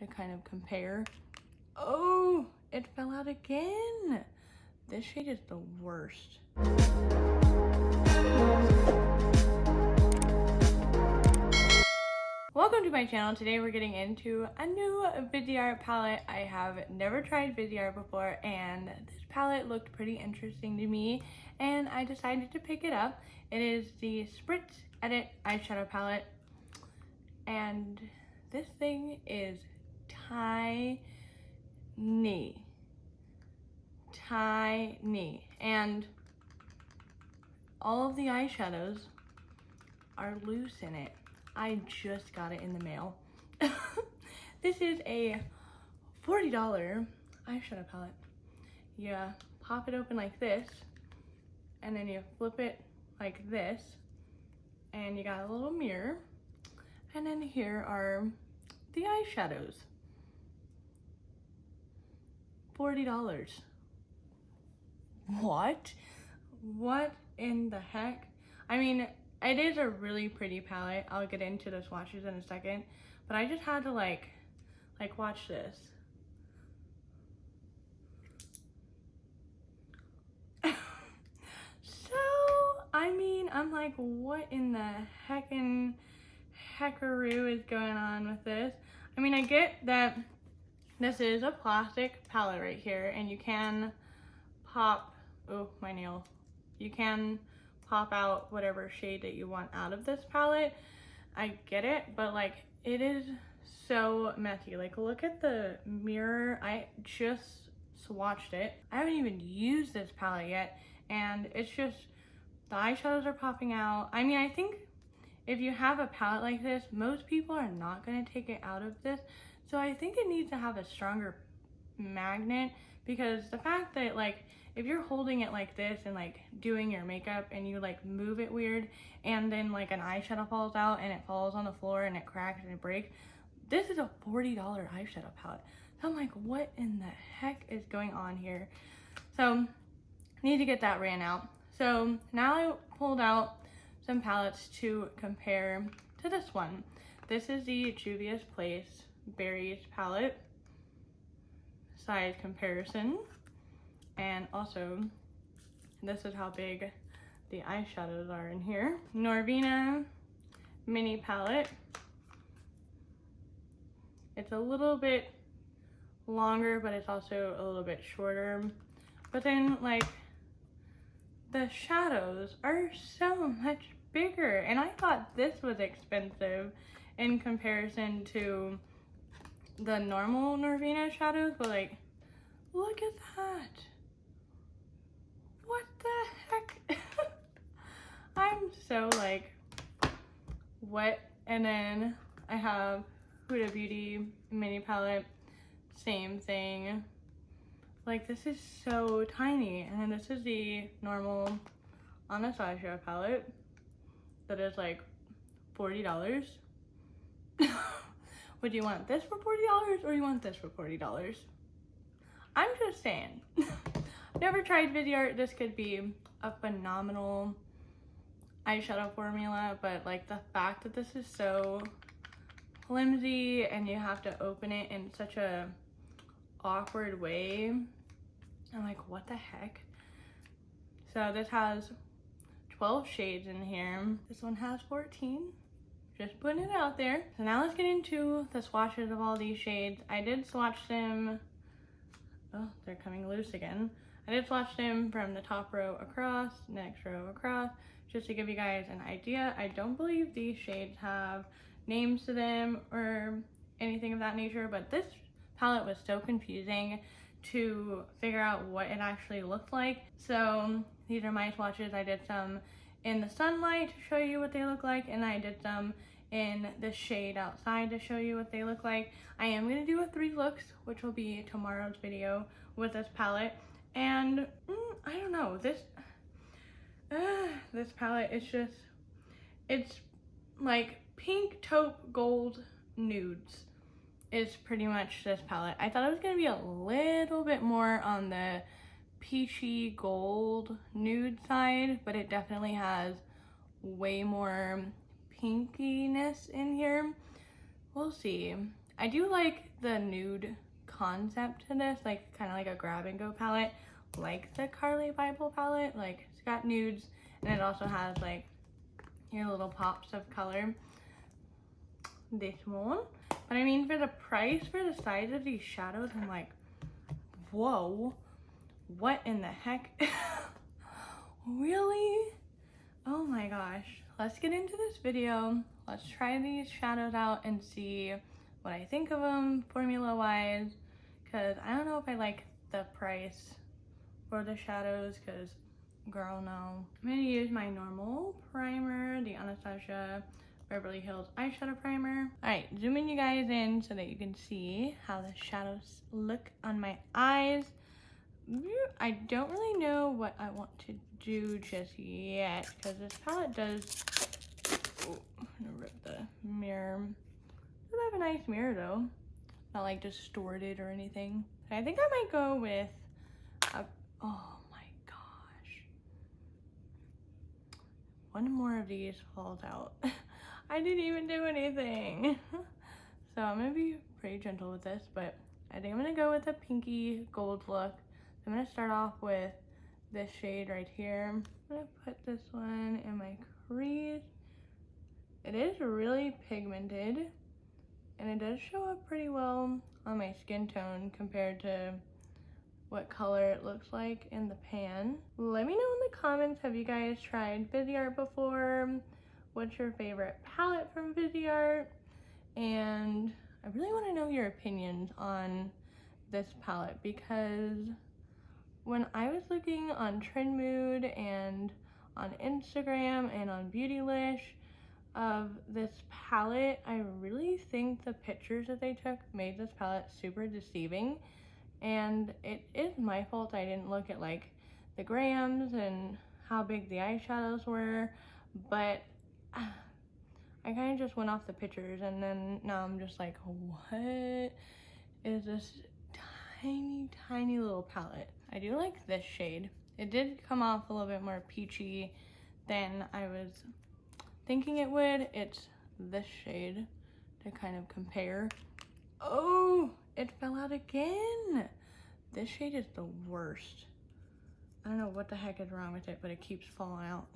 to kind of compare. Oh, it fell out again. This shade is the worst. Welcome to my channel. Today we're getting into a new Viseart palette. I have never tried Viseart before, and this palette looked pretty interesting to me, and I decided to pick it up. It is the Spritz Edit eyeshadow palette, and this thing is tiny, and all of the eyeshadows are loose in it. I just got it in the mail. This is a $40 eyeshadow palette. You pop it open like this, and then you flip it like this, and you got a little mirror, and then here are the eyeshadows. $40. What? What in the heck? I mean, it is a really pretty palette. I'll get into the swatches in a second, but I just had to like watch this. So, I mean, I'm like, what in the heckaroo is going on with this? I mean, I get that this is a plastic palette right here, and you can pop, oh, my nail. You can pop out whatever shade that you want out of this palette. I get it, but like, it is so messy. Like, look at the mirror. I just swatched it. I haven't even used this palette yet, and it's just, the eyeshadows are popping out. I mean, I think if you have a palette like this, most people are not going to take it out of this. So I think it needs to have a stronger magnet, because the fact that like, if you're holding it like this and like doing your makeup and you like move it weird, and then like an eyeshadow falls out and it falls on the floor and it cracks and it breaks, this is a $40 eyeshadow palette. So I'm like, what in the heck is going on here? So need to get that ran out. So now I pulled out some palettes to compare to this one. This is the Juvia's Place Berries palette. Size comparison. And also, this is how big the eyeshadows are in here. Norvina mini palette. It's a little bit longer, but it's also a little bit shorter. But then, like, the shadows are so much bigger. And I thought this was expensive in comparison to the normal Norvina shadows, but like, look at that. What the heck? I'm so like, what? And then I have Huda Beauty mini palette, same thing. Like, this is so tiny. And then this is the normal Anastasia palette that is like $40. Would you want this for $40 or you want this for $40? I'm just saying. Never tried Viseart. This could be a phenomenal eyeshadow formula, but like the fact that this is so flimsy and you have to open it in such a awkward way, I'm like, what the heck? So this has 12 shades in here. This one has 14. Just putting it out there. So now let's get into the swatches of all these shades. I did swatch them. Oh, they're coming loose again. I did swatch them from the top row across, next row across, just to give you guys an idea. I don't believe these shades have names to them or anything of that nature, but this palette was so confusing to figure out what it actually looked like. So these are my swatches. I did some in the sunlight to show you what they look like, and I did some in the shade outside to show you what they look like. I am going to do a 3 looks, which will be tomorrow's video with this palette. And I don't know, this palette is just, it's like pink, taupe, gold, nudes is pretty much this palette. I thought it was going to be a little bit more on the peachy gold nude side, but it definitely has way more pinkiness in here. We'll see. I do like the nude concept to this, like kind of like a grab and go palette, like the Carly Bible palette. Like it's got nudes and it also has like your little pops of color. This one. But I mean, for the price, for the size of these shadows, I'm like, whoa, what in the heck? Really? Oh my gosh. Let's get into this video. Let's try these shadows out and see what I think of them formula wise, because I don't know if I like the price for the shadows, because girl, no. I'm gonna use my normal primer, the Anastasia Beverly Hills eyeshadow primer. All right, zooming you guys in so that you can see how the shadows look on my eyes. I don't really know what I want to do just yet, because this palette does, oh, I'm gonna rip the mirror. It does have a nice mirror though, not like distorted or anything. I think I might go with a, oh my gosh, one more of these falls out. I didn't even do anything. So I'm gonna be pretty gentle with this, but I think I'm gonna go with a pinky gold look. I'm gonna start off with this shade right here. I'm gonna put this one in my crease. It is really pigmented and it does show up pretty well on my skin tone compared to what color it looks like in the pan. Let me know in the comments, have you guys tried Viseart before? What's your favorite palette from Viseart? And I really want to know your opinions on this palette, because when I was looking on Trend Mood and on Instagram and on Beautylish of this palette, I really think the pictures that they took made this palette super deceiving. And it is my fault I didn't look at like the grams and how big the eyeshadows were, but I kind of just went off the pictures, and then now I'm just like, what is this tiny little palette? I do like this shade. It did come off a little bit more peachy than I was thinking it would. It's this shade to kind of compare. Oh, it fell out again. This shade is the worst. I don't know what the heck is wrong with it, but it keeps falling out.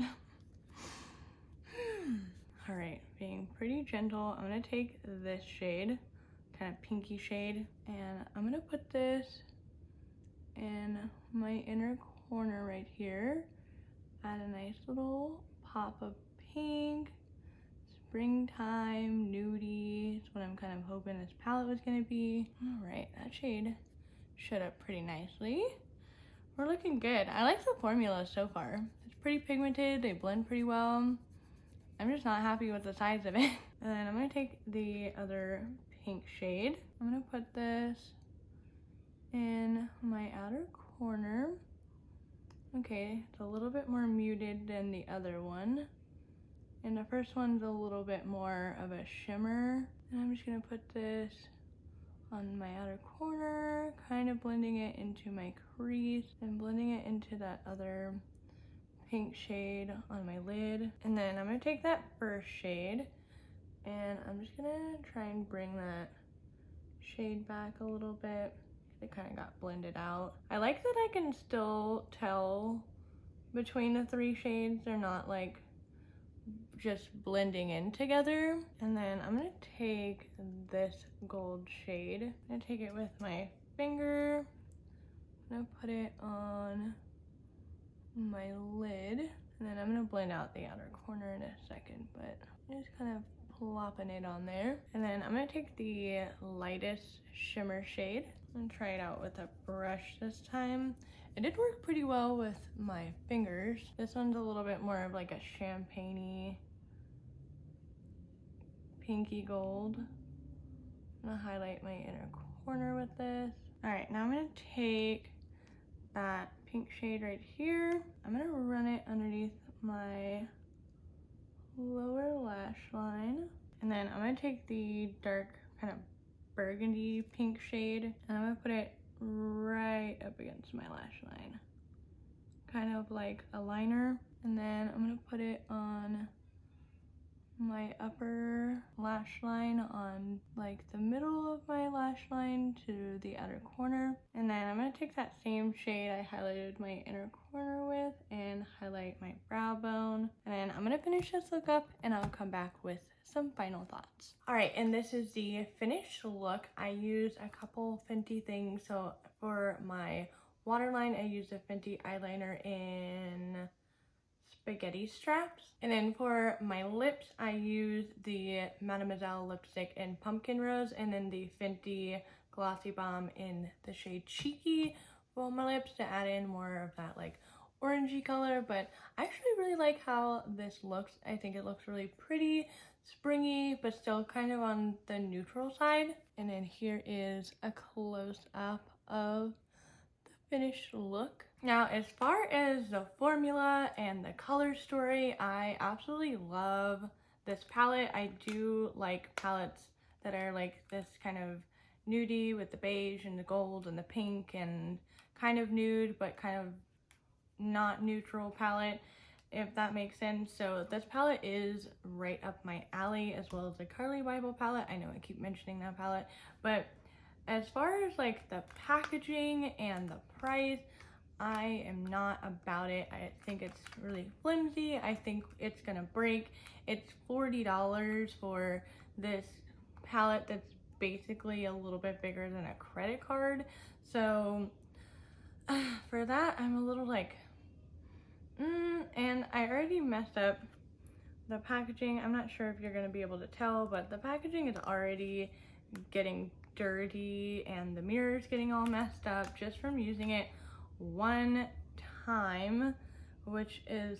All right, being pretty gentle, I'm gonna take this shade, kind of pinky shade, and I'm gonna put this in my inner corner right here. Add a nice little pop of pink, springtime, nudie. It's what I'm kind of hoping this palette was gonna be. All right, that shade showed up pretty nicely. We're looking good. I like the formula so far. It's pretty pigmented, they blend pretty well. I'm just not happy with the size of it. And then I'm gonna take the other pink shade. I'm gonna put this in my outer corner. Okay, it's a little bit more muted than the other one. And the first one's a little bit more of a shimmer. And I'm just gonna put this on my outer corner, kind of blending it into my crease and blending it into that other pink shade on my lid. And then I'm gonna take that first shade and I'm just gonna try and bring that shade back a little bit. It kind of got blended out. I like that I can still tell between the three shades. They're not like just blending in together. And then I'm gonna take this gold shade. I'm gonna take it with my finger. I'm gonna put it on my lid, and then I'm gonna blend out the outer corner in a second, but I'm just kind of plopping it on there. And then I'm gonna take the lightest shimmer shade and try it out with a brush this time. It did work pretty well with my fingers. This one's a little bit more of like a champagne-y, pinky gold. I'm gonna highlight my inner corner with this. All right, now I'm gonna take that pink shade right here. I'm gonna run it underneath my lower lash line. And then I'm gonna take the dark kind of burgundy pink shade and I'm gonna put it right up against my lash line, kind of like a liner. And then I'm gonna put it on my upper lash line on like the middle of my lash line to the outer corner. And then I'm gonna take that same shade I highlighted my inner corner with and highlight my brow bone. And then I'm gonna finish this look up and I'll come back with some final thoughts. All right, and this is the finished look. I used a couple Fenty things. So for my waterline, I used a Fenty eyeliner in Spaghetti Straps. And then for my lips, I used the Mademoiselle lipstick in Pumpkin Rose and then the Fenty Glossy Bomb in the shade Cheeky for my lips to add in more of that like orangey color. But I actually really like how this looks. I think it looks really pretty, springy, but still kind of on the neutral side. And then here is a close-up of the finished look. Now, as far as the formula and the color story, I absolutely love this palette. I do like palettes that are like this kind of nudie with the beige and the gold and the pink and kind of nude but kind of not neutral palette, if that makes sense. So this palette is right up my alley, as well as the Carly Bible palette. I know I keep mentioning that palette, but as far as like the packaging and the price, I am not about it. I think it's really flimsy. I think it's gonna break. It's $40 for this palette that's basically a little bit bigger than a credit card. So for that, I'm a little like, and I already messed up the packaging. I'm not sure if you're gonna be able to tell, but the packaging is already getting dirty and the mirror's getting all messed up just from using it one time, which is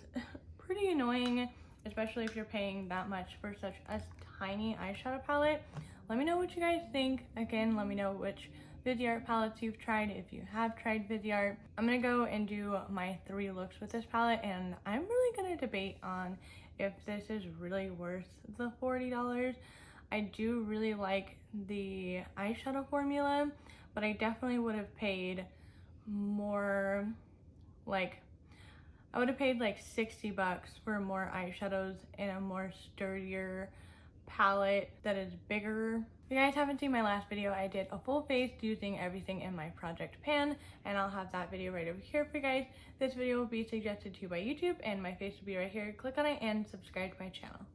pretty annoying, especially if you're paying that much for such a tiny eyeshadow palette. Let me know what you guys think. Again, let me know which Viseart palettes you've tried if you have tried Viseart. I'm gonna go and do my 3 looks with this palette, and I'm really gonna debate on if this is really worth the $40. I do really like the eyeshadow formula, but I definitely would have paid more, like I would have paid like 60 bucks for more eyeshadows and a more sturdier palette that is bigger. If you guys haven't seen my last video, I did a full face using everything in my project pan, and I'll have that video right over here for you guys. This video will be suggested to you by YouTube and my face will be right here. Click on it and subscribe to my channel.